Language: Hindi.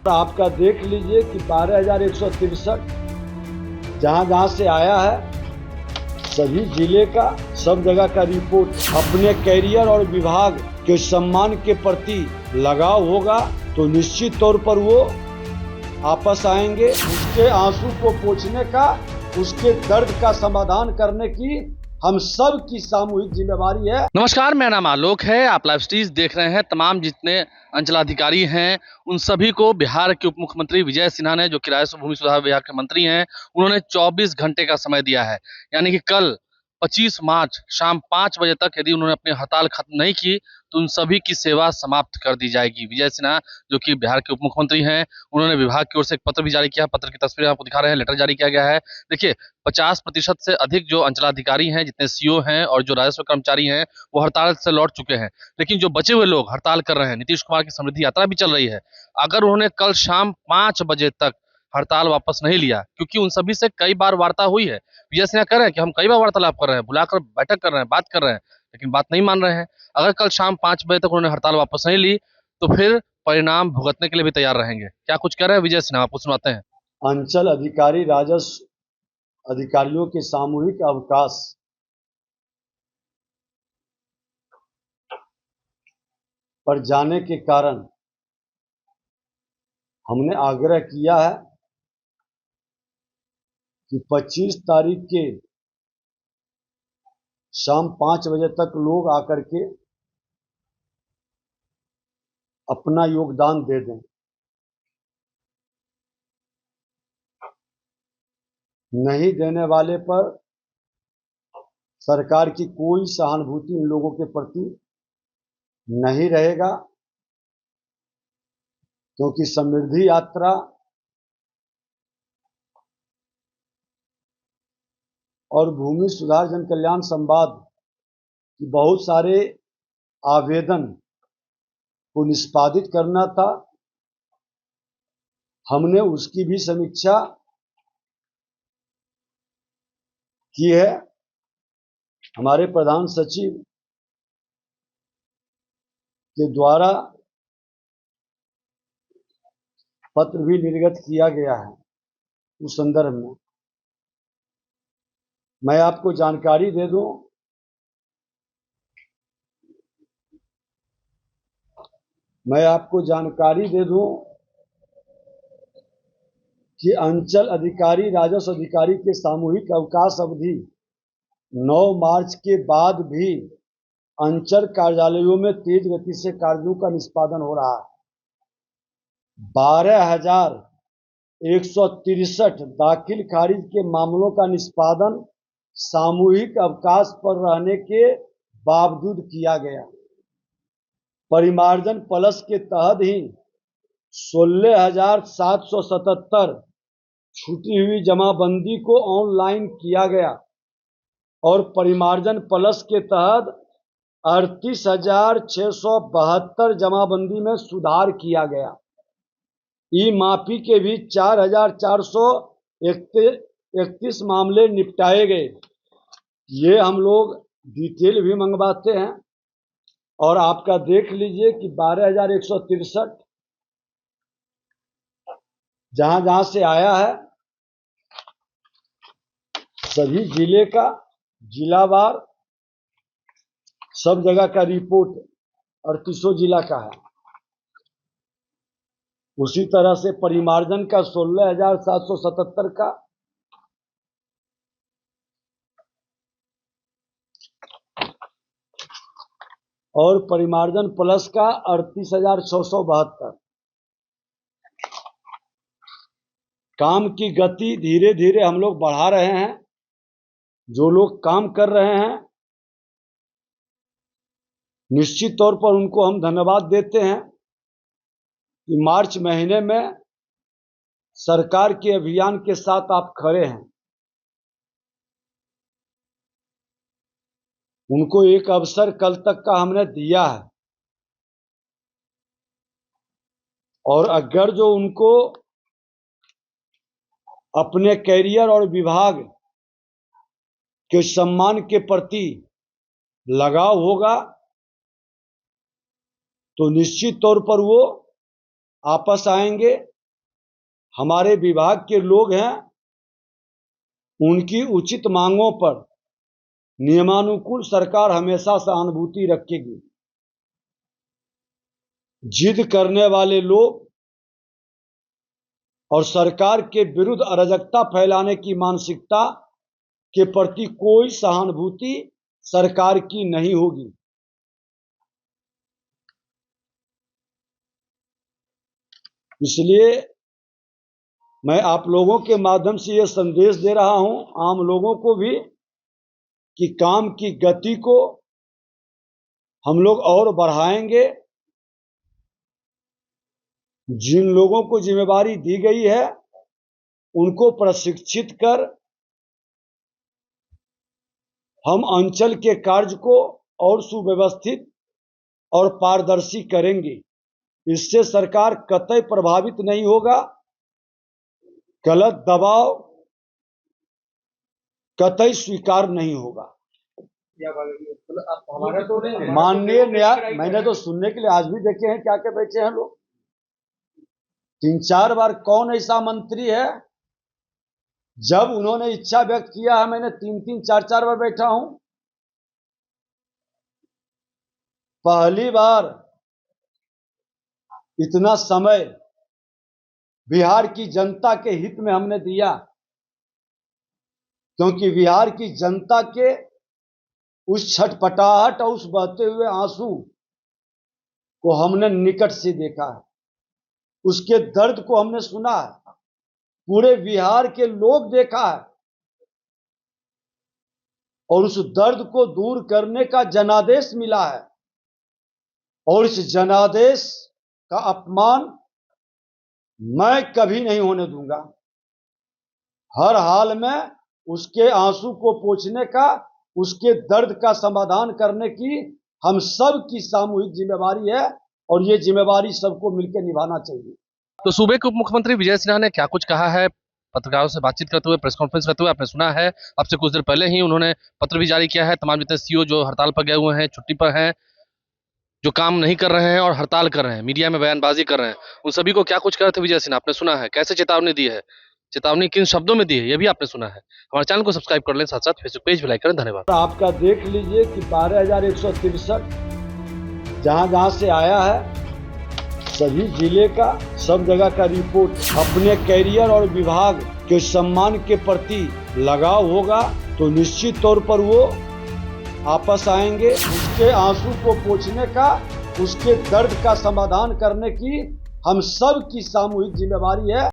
आपका देख लीजिए कि 12,163 जहां से आया है, सभी जिले का, सब जगह का रिपोर्ट अपने कैरियर और विभाग के सम्मान के प्रति लगाव होगा तो निश्चित तौर पर वो आपस आएंगे। उसके आंसू को पोंछने का, उसके दर्द का समाधान करने की हम सब की सामूहिक जिम्मेवारी है। नमस्कार, मेरा नाम आलोक है। आप लाइव स्ट्रीज देख रहे हैं। तमाम जितने अंचलाधिकारी हैं उन सभी को बिहार के उप मुख्यमंत्री विजय सिन्हा ने, जो कि राजस्व भूमि सुधार विभाग के मंत्री हैं, उन्होंने 24 घंटे का समय दिया है। यानी कि कल 25 मार्च शाम 5 बजे तक यदि उन्होंने अपनी हड़ताल खत्म नहीं की तो उन सभी की सेवा समाप्त कर दी जाएगी। विजय सिन्हा, जो कि बिहार के उप मुख्यमंत्री हैं, उन्होंने विभाग की ओर से एक पत्र भी जारी किया। पत्र की तस्वीर आपको दिखा रहे हैं, लेटर जारी किया गया है। देखिए, 50% से अधिक जो अंचलाधिकारी हैं, जितने सीओ हैं और जो राजस्व कर्मचारी हैं, वो हड़ताल से लौट चुके हैं। लेकिन जो बचे हुए लोग हड़ताल कर रहे हैं, नीतीश कुमार की समृद्धि यात्रा भी चल रही है, अगर उन्होंने कल शाम 5 बजे तक हड़ताल वापस नहीं लिया, क्योंकि उन सभी से कई बार वार्ता हुई है। विजय सिन्हा कह रहे हैं कि हम कई बार वार्तालाप कर रहे हैं, बुलाकर बैठक कर रहे हैं, बात कर रहे हैं, लेकिन बात नहीं मान रहे हैं। अगर कल शाम 5 बजे तक उन्होंने हड़ताल वापस नहीं ली तो फिर परिणाम भुगतने के लिए भी तैयार रहेंगे। क्या कुछ कह रहे हैं विजय सिन्हा, आपको सुनाते हैं। अंचल अधिकारी, राजस्व अधिकारियों के सामूहिक अवकाश पर जाने के कारण हमने आग्रह किया है कि 25 तारीख के शाम 5 बजे तक लोग आकर के अपना योगदान दे दें। नहीं देने वाले पर सरकार की कोई सहानुभूति इन लोगों के प्रति नहीं रहेगा, क्योंकि समृद्धि यात्रा और भूमि सुधार जन कल्याण संवाद की बहुत सारे आवेदन को निष्पादित करना था। हमने उसकी भी समीक्षा की है। हमारे प्रधान सचिव के द्वारा पत्र भी निर्गत किया गया है। उस संदर्भ में मैं आपको जानकारी दे दूं कि अंचल अधिकारी, राजस्व अधिकारी के सामूहिक अवकाश अवधि 9 मार्च के बाद भी अंचल कार्यालयों में तेज गति से कार्यों का निष्पादन हो रहा है। 12,163 दाखिल खारिज के मामलों का निष्पादन सामूहिक अवकाश पर रहने के बावजूद किया गया। परिमार्जन प्लस के तहत ही 16,777 छूटी हुई जमाबंदी को ऑनलाइन किया गया और परिमार्जन प्लस के तहत 38,672 जमाबंदी में सुधार किया गया। ई माफी के भी 4,431 मामले निपटाए गए। ये हम लोग डिटेल भी मंगवाते हैं और आपका देख लीजिए कि 12,163 जहां से आया है, सभी जिले का, जिलावार, सब जगह का रिपोर्ट 38 जिला का है। उसी तरह से परिमार्जन का 16,777 का, और परिमार्जन प्लस का 38,672। काम की गति धीरे धीरे हम लोग बढ़ा रहे हैं। जो लोग काम कर रहे हैं, निश्चित तौर पर उनको हम धन्यवाद देते हैं कि मार्च महीने में सरकार के अभियान के साथ आप खड़े हैं। उनको एक अवसर कल तक का हमने दिया है, और अगर जो उनको अपने कैरियर और विभाग के सम्मान के प्रति लगाव होगा तो निश्चित तौर पर वो आपस आएंगे। हमारे विभाग के लोग हैं, उनकी उचित मांगों पर नियमानुकूल सरकार हमेशा सहानुभूति रखेगी। जिद करने वाले लोग और सरकार के विरुद्ध अराजकता फैलाने की मानसिकता के प्रति कोई सहानुभूति सरकार की नहीं होगी। इसलिए मैं आप लोगों के माध्यम से यह संदेश दे रहा हूं आम लोगों को भी कि काम की गति को हम लोग और बढ़ाएंगे। जिन लोगों को जिम्मेदारी दी गई है उनको प्रशिक्षित कर हम अंचल के कार्य को और सुव्यवस्थित और पारदर्शी करेंगे। इससे सरकार कतई प्रभावित नहीं होगा, गलत दबाव कतई स्वीकार नहीं होगा। माननीय न्याय, मैंने तो सुनने के लिए आज भी देखे हैं क्या क्या बैठे हैं लोग। 3-4 बार कौन ऐसा मंत्री है जब उन्होंने इच्छा व्यक्त किया है मैंने 3-3, 4-4 बार बैठा हूं। पहली बार इतना समय बिहार की जनता के हित में हमने दिया, क्योंकि बिहार की जनता के उस छटपटाहट और उस बहते हुए आंसू को हमने निकट से देखा है, उसके दर्द को हमने सुना है, पूरे बिहार के लोग देखा है और उस दर्द को दूर करने का जनादेश मिला है। और इस जनादेश का अपमान मैं कभी नहीं होने दूंगा। हर हाल में उसके आंसू को पोंछने का, उसके दर्द का समाधान करने की हम सब की सामूहिक जिम्मेवारी है और ये जिम्मेवारी सबको मिलकर निभाना चाहिए। तो सूबे के उप मुख्यमंत्री विजय सिन्हा ने क्या कुछ कहा है पत्रकारों से बातचीत करते हुए, प्रेस कॉन्फ्रेंस करते हुए आपने सुना है। अब से कुछ देर पहले ही उन्होंने पत्र भी जारी किया है तमाम जितने सीओ जो हड़ताल पर गए हुए हैं, छुट्टी पर हैं, जो काम नहीं कर रहे हैं और हड़ताल कर रहे हैं, मीडिया में बयानबाजी कर रहे हैं, उन सभी को क्या कुछ कह रहे थे विजय सिन्हा आपने सुना है। कैसे चेतावनी दी है, चेतावनी किन शब्दों में दी है, ये भी आपने सुना है। हमारे चैनल को सब्सक्राइब कर लें, साथ साथ फेसबुक पेज भी लाइक करें। धन्यवाद। आपका देख लीजिए कि 12,163 जहां से आया है, सभी जिले का, सब जगह का रिपोर्ट अपने कैरियर और विभाग के सम्मान के प्रति लगाव होगा तो निश्चित तौर पर वो आपस आएंगे। उसके आंसू को पोंछने का, उसके दर्द का समाधान करने की हम सब की सामूहिक जिम्मेवारी है।